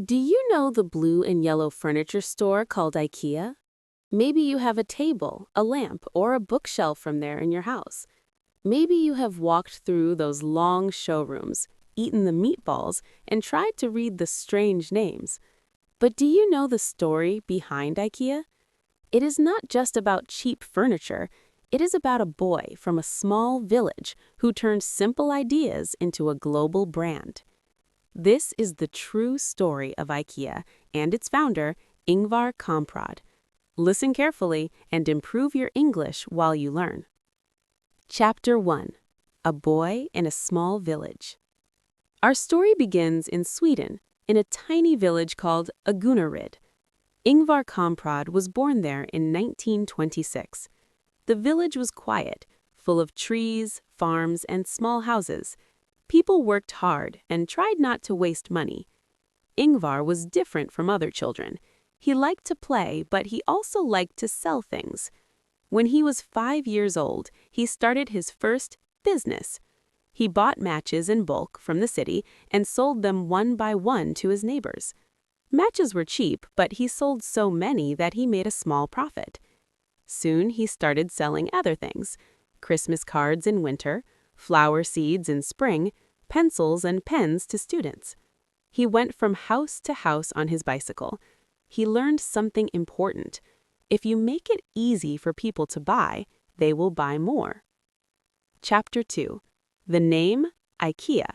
Do you know the blue and yellow furniture store called IKEA? Maybe you have a table, a lamp, or a bookshelf from there in your house. Maybe you have walked through those long showrooms, eaten the meatballs, and tried to read the strange names. But do you know the story behind IKEA? It is not just about cheap furniture. It is about a boy from a small village who turned simple ideas into a global brand. This is the true story of IKEA and its founder, Ingvar Kamprad. Listen carefully and improve your English while you learn. Chapter 1. A Boy in a Small Village. Our story begins in Sweden, in a tiny village called Agunnaryd. Ingvar Kamprad was born there in 1926. The village was quiet, full of trees, farms, and small houses. People worked hard and tried not to waste money. Ingvar was different from other children. He liked to play, but he also liked to sell things. When he was 5 years old, he started his first business. He bought matches in bulk from the city and sold them one by one to his neighbors. Matches were cheap, but he sold so many that he made a small profit. Soon he started selling other things: Christmas cards in winter, flower seeds in spring, pencils and pens to students. He went from house to house on his bicycle. He learned something important. If you make it easy for people to buy, they will buy more. Chapter 2. The name IKEA.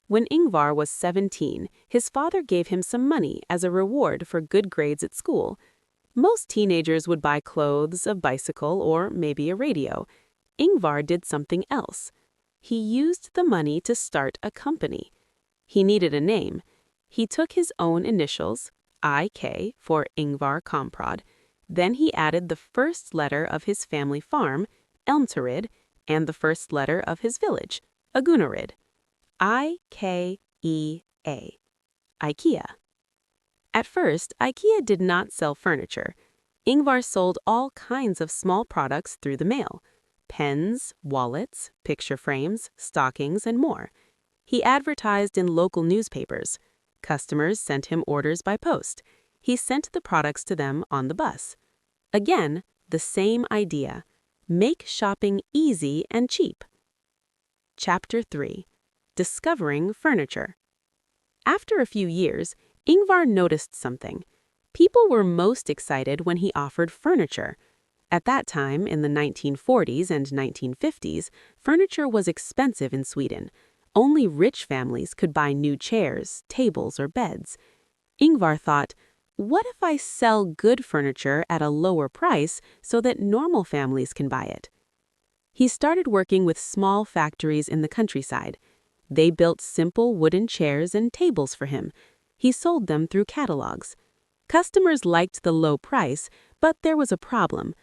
When Ingvar was 17, his father gave him some money as a reward for good grades at school. Most teenagers would buy clothes, a bicycle, or maybe a radio. Ingvar did something else. He used the money to start a company. He needed a name. He took his own initials, IK for Ingvar Kamprad. Then he added the first letter of his family farm, Elmtaryd, and the first letter of his village, Agunnaryd. IKEA. IKEA. At first, IKEA did not sell furniture. Ingvar sold all kinds of small products through the mail: pens, wallets, picture frames, stockings, and more. He advertised in local newspapers. Customers sent him orders by post. He sent the products to them on the bus. Again, the same idea: make shopping easy and cheap. Chapter 3. Discovering furniture. After a few years, Ingvar noticed something. People were most excited when he offered furniture. At that time, in the 1940s and 1950s, furniture was expensive in Sweden. Only rich families could buy new chairs, tables, or beds. Ingvar thought, what if I sell good furniture at a lower price so that normal families can buy it? He started working with small factories in the countryside. They built simple wooden chairs and tables for him. He sold them through catalogs. Customers liked the low price, but there was a problem.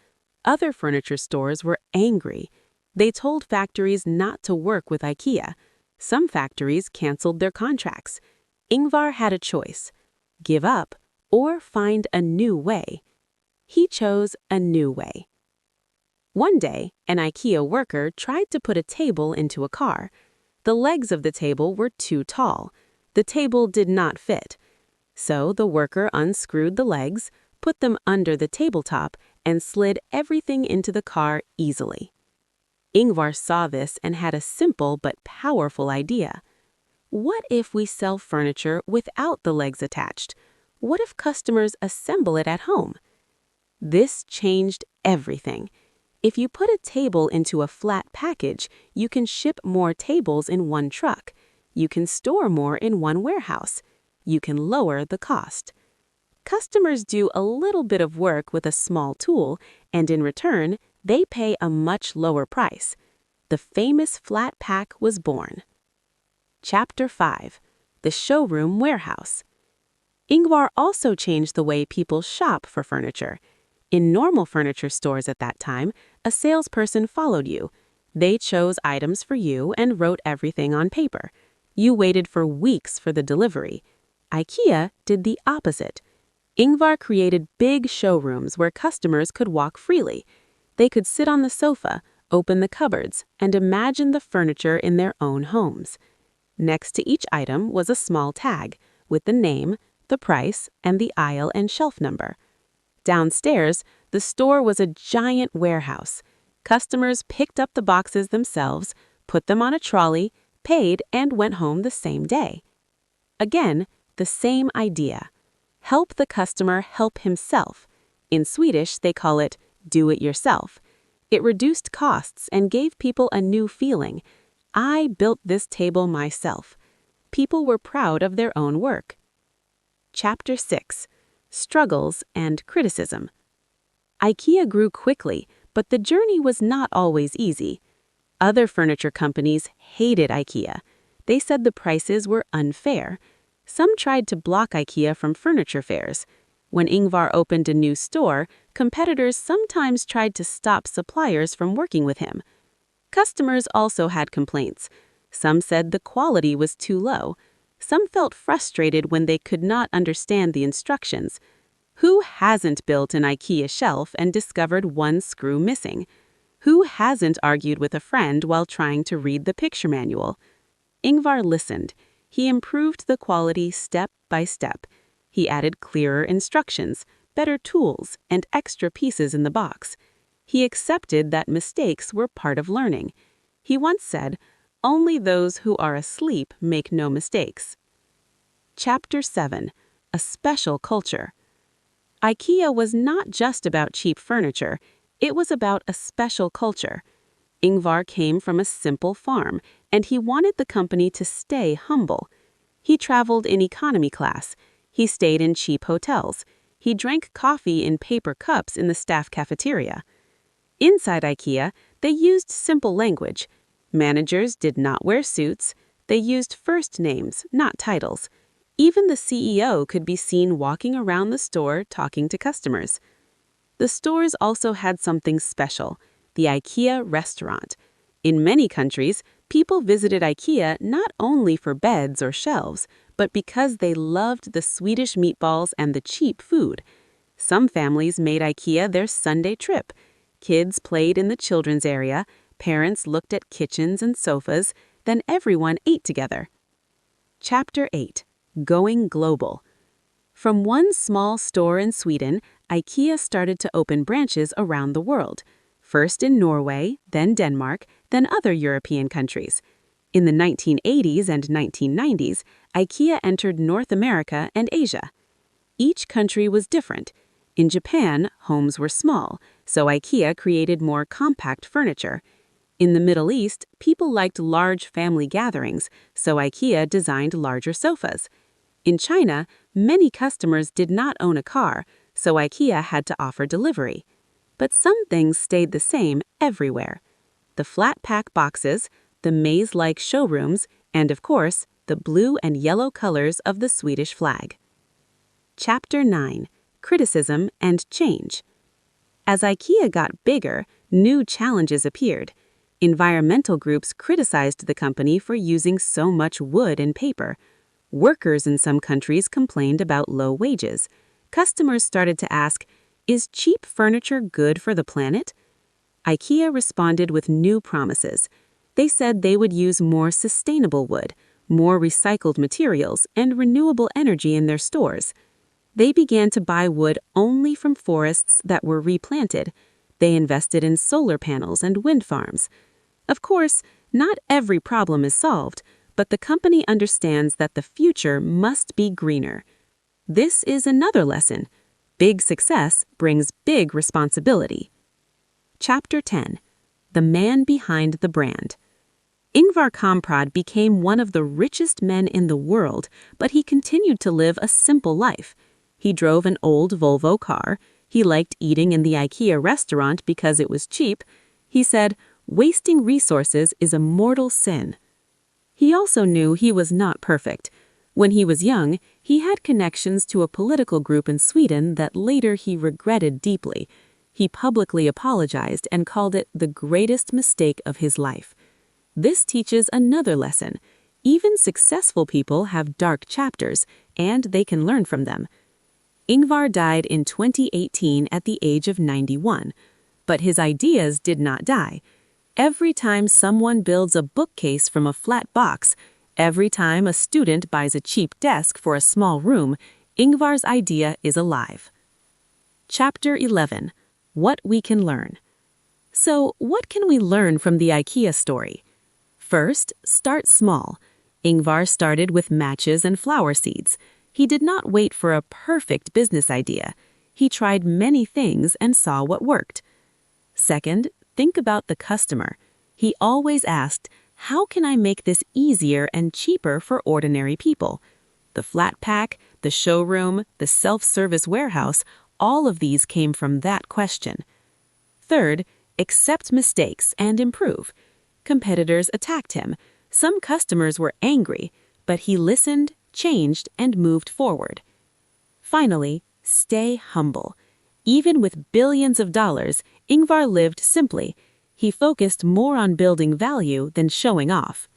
Other furniture stores were angry. They told factories not to work with IKEA. Some factories canceled their contracts. Ingvar had a choice: give up or find a new way. He chose a new way. One day, an IKEA worker tried to put a table into a car. The legs of the table were too tall. The table did not fit. So the worker unscrewed the legs, put them under the tabletop, and slid everything into the car easily. Ingvar saw this and had a simple but powerful idea. What if we sell furniture without the legs attached? What if customers assemble it at home? This changed everything. If you put a table into a flat package, you can ship more tables in one truck. You can store more in one warehouse. You can lower the cost. Customers do a little bit of work with a small tool, and in return, they pay a much lower price. The famous flat pack was born. Chapter 5. The Showroom Warehouse. Ingvar also changed the way people shop for furniture. In normal furniture stores at that time, a salesperson followed you. They chose items for you and wrote everything on paper. You waited for weeks for the delivery. IKEA did the opposite. Ingvar created big showrooms where customers could walk freely. They could sit on the sofa, open the cupboards, and imagine the furniture in their own homes. Next to each item was a small tag. with the name, the price, and the aisle and shelf number. Downstairs, the store was a giant warehouse. Customers picked up the boxes themselves, put them on a trolley, paid, and went home the same day. Again, the same idea. Help the customer help himself. In Swedish, they call it do it yourself. It reduced costs and gave people a new feeling. I built this table myself. People were proud of their own work. Chapter 6. Struggles and Criticism. IKEA grew quickly, but the journey was not always easy. Other furniture companies hated IKEA. They said the prices were unfair. Some tried to block IKEA from furniture fairs. When Ingvar opened a new store, competitors sometimes tried to stop suppliers from working with him. Customers also had complaints. Some said the quality was too low. Some felt frustrated when they could not understand the instructions. Who hasn't built an IKEA shelf and discovered one screw missing? Who hasn't argued with a friend while trying to read the picture manual? Ingvar listened. He improved the quality step by step. He added clearer instructions, better tools, and extra pieces in the box. He accepted that mistakes were part of learning. He once said, "Only those who are asleep make no mistakes." Chapter 7. A Special Culture. IKEA was not just about cheap furniture, it was about a special culture. Ingvar came from a simple farm, and he wanted the company to stay humble. He traveled in economy class. He stayed in cheap hotels. He drank coffee in paper cups in the staff cafeteria. Inside IKEA, they used simple language. Managers did not wear suits. They used first names, not titles. Even the CEO could be seen walking around the store talking to customers. The stores also had something special, the IKEA restaurant. In many countries, people visited IKEA not only for beds or shelves, but because they loved the Swedish meatballs and the cheap food. Some families made IKEA their Sunday trip. Kids played in the children's area, parents looked at kitchens and sofas, then everyone ate together. Chapter 8. Going Global. From one small store in Sweden, IKEA started to open branches around the world, first in Norway, then Denmark, then other European countries. In the 1980s and 1990s, IKEA entered North America and Asia. Each country was different. In Japan, homes were small, so IKEA created more compact furniture. In the Middle East, people liked large family gatherings, so IKEA designed larger sofas. In China, many customers did not own a car, so IKEA had to offer delivery. But some things stayed the same everywhere. The flat-pack boxes, the maze-like showrooms, and of course, the blue and yellow colors of the Swedish flag. Chapter 9. Criticism and Change. As IKEA got bigger, new challenges appeared. Environmental groups criticized the company for using so much wood and paper. Workers in some countries complained about low wages. Customers started to ask, is cheap furniture good for the planet? IKEA responded with new promises. They said they would use more sustainable wood, more recycled materials, and renewable energy in their stores. They began to buy wood only from forests that were replanted. They invested in solar panels and wind farms. Of course, not every problem is solved, but the company understands that the future must be greener. This is another lesson. Big success brings big responsibility. Chapter 10. The Man Behind the Brand. Ingvar Kamprad became one of the richest men in the world, but he continued to live a simple life. He drove an old Volvo car. He liked eating in the IKEA restaurant because it was cheap. He said, "Wasting resources is a mortal sin." He also knew he was not perfect. When he was young, he had connections to a political group in Sweden that later he regretted deeply. He publicly apologized and called it the greatest mistake of his life. This teaches another lesson. Even successful people have dark chapters, and they can learn from them. Ingvar died in 2018 at the age of 91, but his ideas did not die. Every time someone builds a bookcase from a flat box, Every time a student buys a cheap desk for a small room, Ingvar's idea is alive. Chapter 11. What we can learn. So, what can we learn from the IKEA story? First, start small. Ingvar started with matches and flower seeds. He did not wait for a perfect business idea. He tried many things and saw what worked. Second, think about the customer. He always asked, how can I make this easier and cheaper for ordinary people? The flat pack, the showroom, the self-service warehouse, all of these came from that question. Third, accept mistakes and improve. Competitors attacked him. Some customers were angry, but he listened, changed, and moved forward. Finally, stay humble. Even with billions of dollars, Ingvar lived simply. He focused more on building value than showing off.